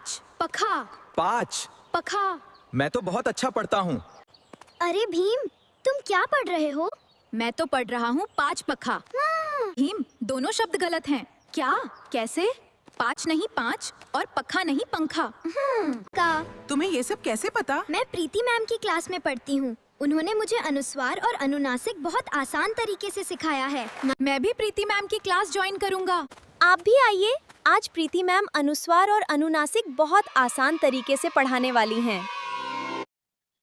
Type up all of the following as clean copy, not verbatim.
पाँच पखा। 5। पखा। मैं तो बहुत अच्छा पढ़ता हूँ। अरे भीम, तुम क्या पढ़ रहे हो? मैं तो पढ़ रहा हूँ 5 पखा। भीम, दोनों शब्द गलत हैं। क्या? कैसे? 5 नहीं 5 और पखा नहीं पंखा। का तुम्हें ये सब कैसे पता? मैं प्रीति मैम की क्लास में पढ़ती हूँ। उन्होंने मुझे अनुस्वार और अनुनासिक बहुत आसान तरीके से सिखाया है। मैं भी प्रीति मैम की क्लास ज्वाइन करूँगा। आप भी आइए। आज प्रीति मैम अनुस्वार और अनुनासिक बहुत आसान तरीके से पढ़ाने वाली हैं।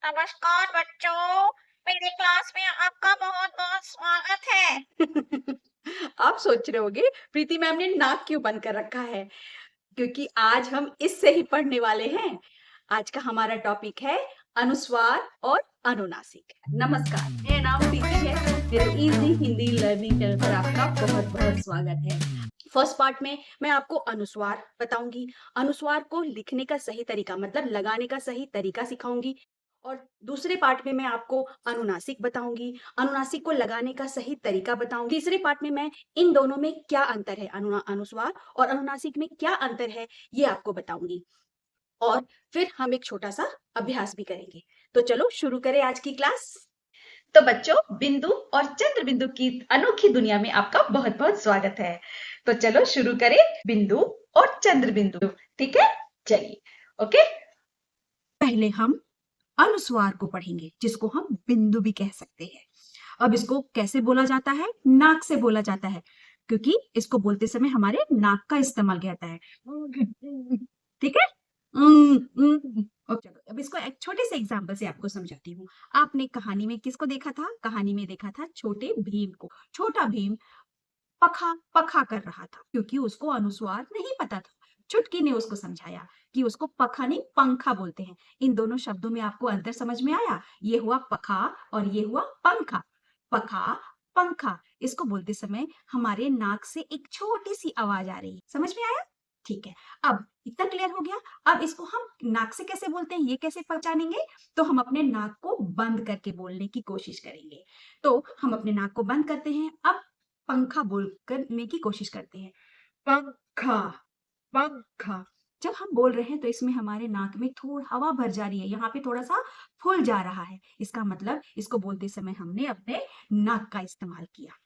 नमस्कार बच्चों, मेरी क्लास में आपका बहुत बहुत स्वागत है। आप सोच रहे होंगे प्रीति मैम ने नाक क्यों बंद कर रखा है, क्योंकि आज हम इससे ही पढ़ने वाले हैं। आज का हमारा टॉपिक है अनुस्वार और अनुनासिक। नमस्कार, मेरा नाम प्रीति है। मेरे इजी हिंदी लर्निंग चैनल पर आपका बहुत बहुत स्वागत है। फर्स्ट पार्ट में मैं आपको अनुस्वार बताऊंगी, अनुस्वार को लिखने का सही तरीका मतलब लगाने का सही तरीका सिखाऊंगी, और दूसरे पार्ट में मैं आपको अनुनासिक बताऊंगी, अनुनासिक को लगाने का सही तरीका बताऊंगी। तीसरे पार्ट में मैं इन दोनों में क्या अंतर है, अनुस्वार और अनुनासिक में क्या अंतर है, ये आपको बताऊंगी। और फिर हम एक छोटा सा अभ्यास भी करेंगे। तो चलो शुरू करें आज की क्लास। तो बच्चों, बिंदु और चंद्र बिंदु की अनोखी दुनिया में आपका बहुत बहुत स्वागत है। तो चलो शुरू करें बिंदु और चंद्र बिंदु। ठीक है, चलिए। ओके, पहले हम अनुस्वार को पढ़ेंगे, जिसको हम बिंदु भी कह सकते हैं। अब इसको कैसे बोला जाता है? नाक से बोला जाता है, क्योंकि इसको बोलते समय हमारे नाक का इस्तेमाल किया है। ठीक है। चलो अब इसको एक छोटे से एग्जाम्पल से आपको समझाती हूँ। आपने कहानी में किसको देखा था? कहानी में देखा था छोटे भीम को। छोटा भीम पखा पखा कर रहा था, क्योंकि उसको अनुस्वार नहीं पता था। चुटकी ने उसको समझाया कि उसको पखा नहीं पंखा बोलते हैं। इन दोनों शब्दों में आपको अंतर समझ में आया? ये हुआ पखा और ये हुआ पंखा। पखा पंखा, इसको बोलते समय हमारे नाक से एक छोटी सी आवाज आ रही है। समझ में आया? ठीक है, अब इतना क्लियर हो गया। अब इसको हम नाक से कैसे बोलते हैं, ये कैसे पहचानेंगे? तो हम अपने नाक को बंद करके बोलने की कोशिश करेंगे। तो हम अपने नाक को बंद करते हैं। अब पंखा बोल करने की कोशिश करते हैं। पंखा पंखा। जब हम बोल रहे हैं तो इसमें हमारे नाक में थोड़ा हवा भर जा रही है, यहाँ पे थोड़ा सा फूल जा रहा है। इसका मतलब इसको बोलते समय हमने अपने नाक का इस्तेमाल किया।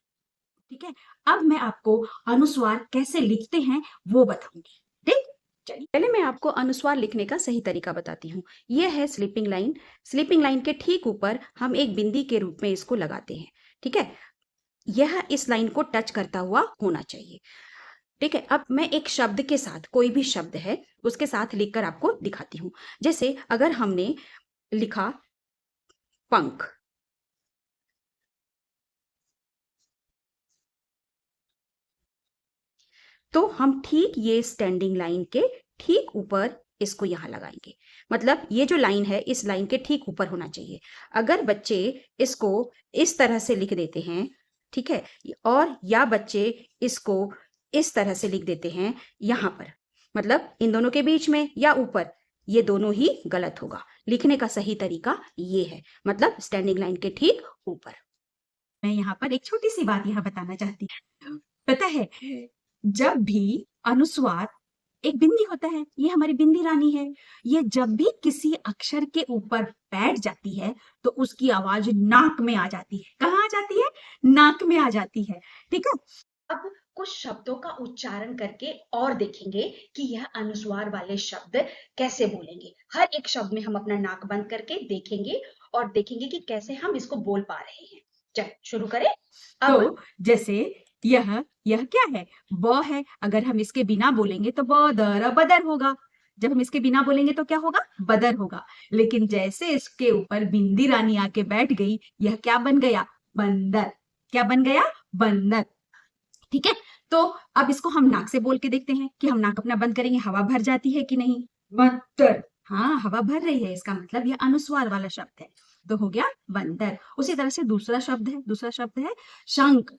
ठीक है, अब मैं आपको अनुस्वार कैसे लिखते हैं वो बताऊंगी। ठीक, चलिए पहले मैं आपको अनुस्वार लिखने का सही तरीका बताती हूँ। यह है स्लीपिंग लाइन। स्लीपिंग लाइन के ठीक ऊपर हम एक बिंदी के रूप में इसको लगाते हैं। ठीक है, यह इस लाइन को टच करता हुआ होना चाहिए। ठीक है, अब मैं एक शब्द के साथ, कोई भी शब्द है उसके साथ लिखकर आपको दिखाती हूँ। जैसे अगर हमने लिखा पंख, तो हम ठीक ये स्टैंडिंग लाइन के ठीक ऊपर इसको यहाँ लगाएंगे। मतलब ये जो लाइन है इस लाइन के ठीक ऊपर होना चाहिए। अगर बच्चे इसको इस तरह से लिख देते हैं, ठीक है, और या बच्चे इसको इस तरह से लिख देते हैं यहाँ पर, मतलब इन दोनों के बीच में या ऊपर, ये दोनों ही गलत होगा। लिखने का सही तरीका ये है, मतलब स्टैंडिंग लाइन के ठीक ऊपर। मैं यहाँ पर एक छोटी सी बात यहाँ बताना चाहती हूँ। पता है, जब भी अनुस्वार एक बिंदी होता है, ये हमारी बिंदी रानी है, ये जब भी किसी अक्षर के ऊपर बैठ जाती है तो उसकी आवाज नाक में आ जाती है। कहाँ आ जाती है? नाक में आ जाती है। ठीक है, अब कुछ शब्दों का उच्चारण करके और देखेंगे कि यह अनुस्वार वाले शब्द कैसे बोलेंगे। हर एक शब्द में हम अपना नाक बंद करके देखेंगे और देखेंगे कि कैसे हम इसको बोल पा रहे हैं। चल शुरू करें। अब तो जैसे यह क्या है? ब है। अगर हम इसके बिना बोलेंगे तो बदर बदर होगा। जब हम इसके बिना बोलेंगे तो क्या होगा? बदर होगा। लेकिन जैसे इसके ऊपर बिंदी रानी आके बैठ गई, यह क्या बन गया? बंदर। क्या बन गया? बंदर। ठीक है, तो अब इसको हम नाक से बोल के देखते हैं कि हम नाक अपना बंद करेंगे, हवा भर जाती है कि नहीं? बंदर। हाँ, हवा भर रही है, इसका मतलब यह अनुस्वार वाला शब्द है। तो हो गया बंदर। उसी तरह से दूसरा शब्द है शंख।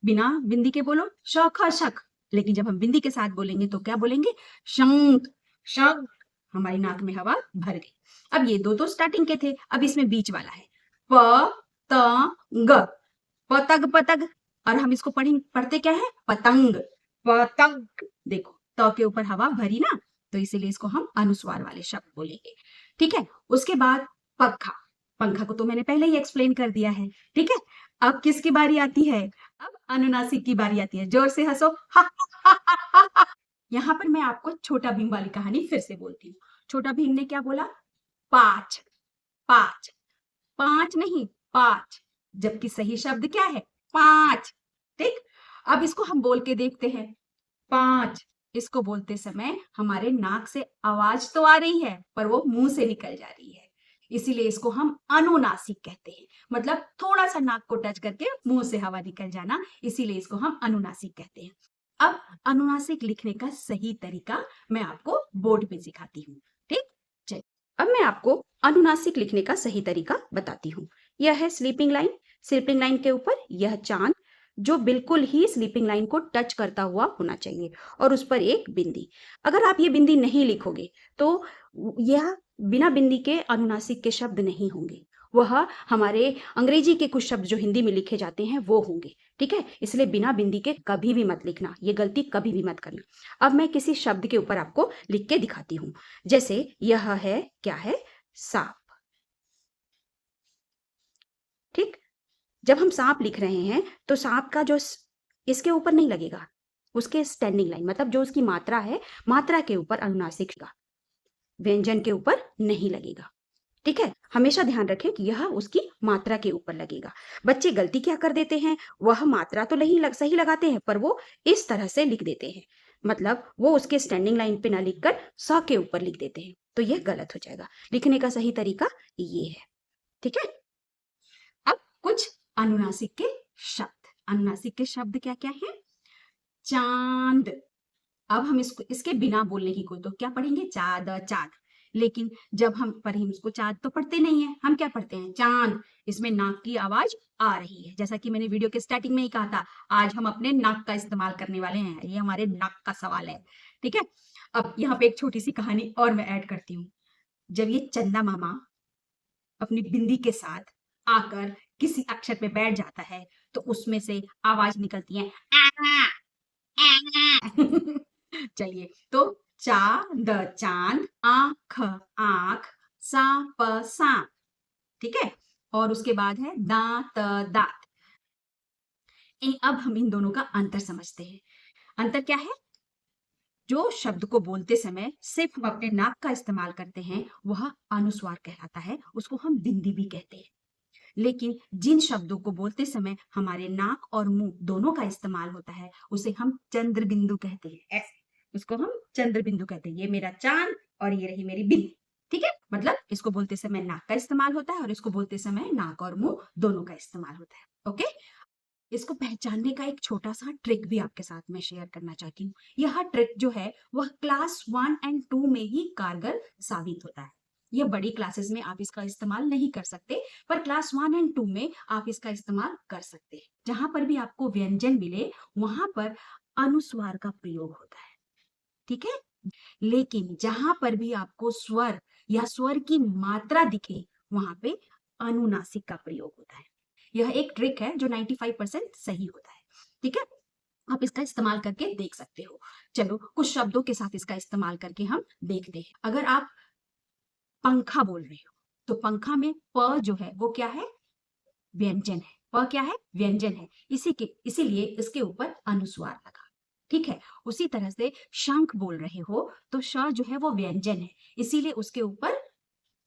बिना बिंदी के बोलो शौख शख, लेकिन जब हम बिंदी के साथ बोलेंगे तो क्या बोलेंगे? शंख शंख। हमारी नाक में हवा भर गई। अब ये दो स्टार्टिंग के थे, अब इसमें बीच वाला है पतंग। पतंग पतंग, और हम इसको पढ़ते क्या है? पतंग पतंग। देखो, त के ऊपर हवा भरी ना, तो इसीलिए इसको हम अनुस्वार वाले शब्द बोलेंगे। ठीक है, उसके बाद पंखा। पंखा को तो मैंने पहले ही एक्सप्लेन कर दिया है। ठीक है, अब किसकी बारी आती है? अब अनुनासिक की बारी आती है। जोर से हंसो। यहाँ पर मैं आपको छोटा भीम वाली कहानी फिर से बोलती हूँ। छोटा भीम ने क्या बोला? 5 5, 5 नहीं 5, जबकि सही शब्द क्या है? 5। ठीक, अब इसको हम बोल के देखते हैं। 5, इसको बोलते समय हमारे नाक से आवाज तो आ रही है पर वो मुंह से निकल जा रही है, इसीलिए इसको हम अनुनासिक कहते हैं। मतलब थोड़ा सा नाक को टच करके मुंह से हवा निकल जाना, इसीलिए इसको हम अनुनासिक कहते हैं। अब अनुनासिक लिखने का सही तरीका मैं आपको बोर्ड पे सिखाती हूँ। ठीक, चलिए अब मैं आपको अनुनासिक लिखने का सही तरीका बताती हूँ। यह है स्लीपिंग लाइन। स्लीपिंग लाइन के ऊपर यह चांद जो बिल्कुल ही स्लीपिंग लाइन को टच करता हुआ होना चाहिए और उस पर एक बिंदी। अगर आप ये बिंदी नहीं लिखोगे तो यह बिना बिंदी के अनुनासिक के शब्द नहीं होंगे, वह हमारे अंग्रेजी के कुछ शब्द जो हिंदी में लिखे जाते हैं वो होंगे। ठीक है, इसलिए बिना बिंदी के कभी भी मत लिखना, ये गलती कभी भी मत करना। अब मैं किसी शब्द के ऊपर आपको लिख के दिखाती हूँ। जैसे यह है, क्या है? सांप। ठीक, जब हम सांप लिख रहे हैं तो सांप का जो इसके ऊपर नहीं लगेगा, उसके स्टैंडिंग लाइन मतलब जो उसकी मात्रा है, मात्रा के ऊपर अनुनासिक का, व्यंजन के ऊपर नहीं लगेगा। ठीक है, हमेशा ध्यान रखें कि यह उसकी मात्रा के ऊपर लगेगा। बच्चे गलती क्या कर देते हैं, वह मात्रा तो सही लगाते हैं पर वो इस तरह से लिख देते हैं, मतलब वो उसके स्टैंडिंग लाइन पे ना लिखकर स के ऊपर लिख देते हैं, तो यह गलत हो जाएगा। लिखने का सही तरीका ये है। ठीक है, अब कुछ अनुनासिक के शब्द। अनुनासिक के शब्द क्या क्या है? चांद। अब हम इसके बिना बोलने की कोई तो क्या पढ़ेंगे? चाँद चाँद। लेकिन जब हम पढ़ेंगे इसको चाँद तो पढ़ते नहीं है, हम क्या पढ़ते हैं? चांद। इसमें नाक की आवाज आ रही है, जैसा कि मैंने वीडियो के स्टार्टिंग में ही कहा था, आज हम अपने नाक का इस्तेमाल करने वाले हैं, ये हमारे नाक का सवाल है। ठीक है, अब यहाँ पे एक छोटी सी कहानी और मैं ऐड करती हूँ। जब ये चंदा मामा अपनी बिंदी के साथ आकर किसी अक्षर पे बैठ जाता है तो उसमें से आवाज निकलती है चलिए, तो चांद चांद, आंख आंख, सांप सांप। ठीक है, और उसके बाद है दांत दांत। अब हम इन दोनों का अंतर समझते हैं। अंतर क्या है? जो शब्द को बोलते समय सिर्फ हम अपने नाक का इस्तेमाल करते हैं वह अनुस्वार कहलाता है, उसको हम बिंदी भी कहते हैं। लेकिन जिन शब्दों को बोलते समय हमारे नाक और मुंह दोनों का इस्तेमाल होता है उसे हम चंद्र बिंदु कहते हैं। ऐसे उसको हम चंद्र बिंदु कहते हैं। ये मेरा चांद और ये रही मेरी बिंदी। ठीक है, मतलब इसको बोलते समय नाक का इस्तेमाल होता है और इसको बोलते समय नाक और मुंह दोनों का इस्तेमाल होता है। ओके, इसको पहचानने का एक छोटा सा ट्रिक भी आपके साथ में शेयर करना चाहती हूँ। यह ट्रिक जो है वह क्लास 1 और 2 में ही कारगर साबित होता है। यह बड़ी क्लासेस में आप इसका इस्तेमाल नहीं कर सकते, पर क्लास 1 और 2 में आप इसका इस्तेमाल कर सकते हैं। जहां पर भी आपको व्यंजन मिले वहां पर अनुस्वार का प्रयोग होता है। ठीक है, लेकिन जहां पर भी आपको स्वर या स्वर की मात्रा दिखे वहां पे अनुनासिक का प्रयोग होता है। यह एक ट्रिक है जो 95% सही होता है। ठीक है, आप इसका इस्तेमाल करके देख सकते हो। चलो कुछ शब्दों के साथ इसका इस्तेमाल करके हम देखते हैं। अगर आप पंखा बोल रहे हो तो पंखा में प जो है वो क्या है? व्यंजन है। प क्या है? व्यंजन है, इसीलिए इसके ऊपर अनुस्वार लगा। ठीक है, उसी तरह से शंख बोल रहे हो तो श जो है वो व्यंजन है, इसीलिए उसके ऊपर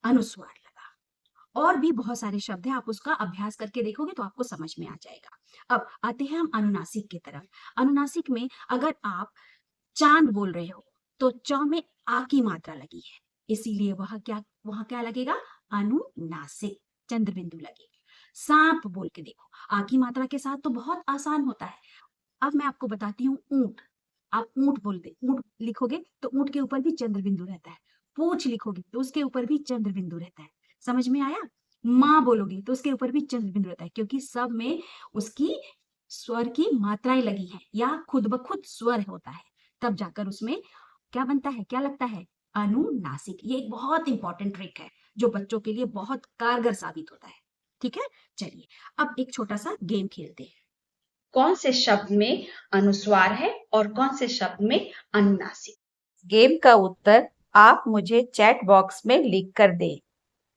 अनुस्वार लगा। और भी बहुत सारे शब्द हैं, आप उसका अभ्यास करके देखोगे तो आपको समझ में आ जाएगा। अब आते हैं हम अनुनासिक की तरफ। अनुनासिक में अगर आप चांद बोल रहे हो तो च में आ की मात्रा लगी है, इसीलिए वहां क्या लगेगा? अनुनासिक, चंद्र बिंदु लगेगा। सांप बोल के देखो, आ की मात्रा के साथ तो बहुत आसान होता है। अब मैं आपको बताती हूँ ऊंट। आप ऊंट लिखोगे तो ऊंट के ऊपर भी चंद्र बिंदु रहता है। पूंछ लिखोगे तो उसके ऊपर भी चंद्र बिंदु रहता है। समझ में आया? माँ बोलोगे तो उसके ऊपर भी चंद्र बिंदु रहता है, क्योंकि सब में उसकी स्वर की मात्राएं लगी हैं या खुद ब खुद स्वर होता है, तब जाकर उसमें क्या बनता है, क्या लगता है? अनुनासिक। ये एक बहुत इंपॉर्टेंट ट्रिक है जो बच्चों के लिए बहुत कारगर साबित होता है। ठीक है, चलिए अब एक छोटा सा गेम खेलते हैं। कौन से शब्द में अनुस्वार है और कौन से शब्द में अनुनासिक? गेम का उत्तर आप मुझे चैट बॉक्स में लिख कर दें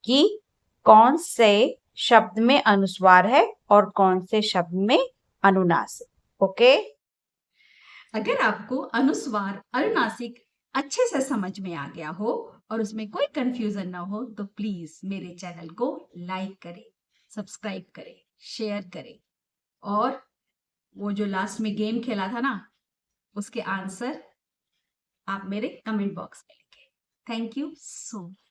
कि कौन से शब्द में अनुस्वार है और कौन से शब्द में अनुनासिक। ओके? अगर आपको अनुस्वार अनुनासिक अच्छे से समझ में आ गया हो और उसमें कोई कंफ्यूजन ना हो तो प्लीज मेरे चैनल को लाइक करें, सब्सक्राइब करें, शेयर करें और वो जो लास्ट में गेम खेला था ना उसके आंसर आप मेरे कमेंट बॉक्स में लिखें। Thank you so much.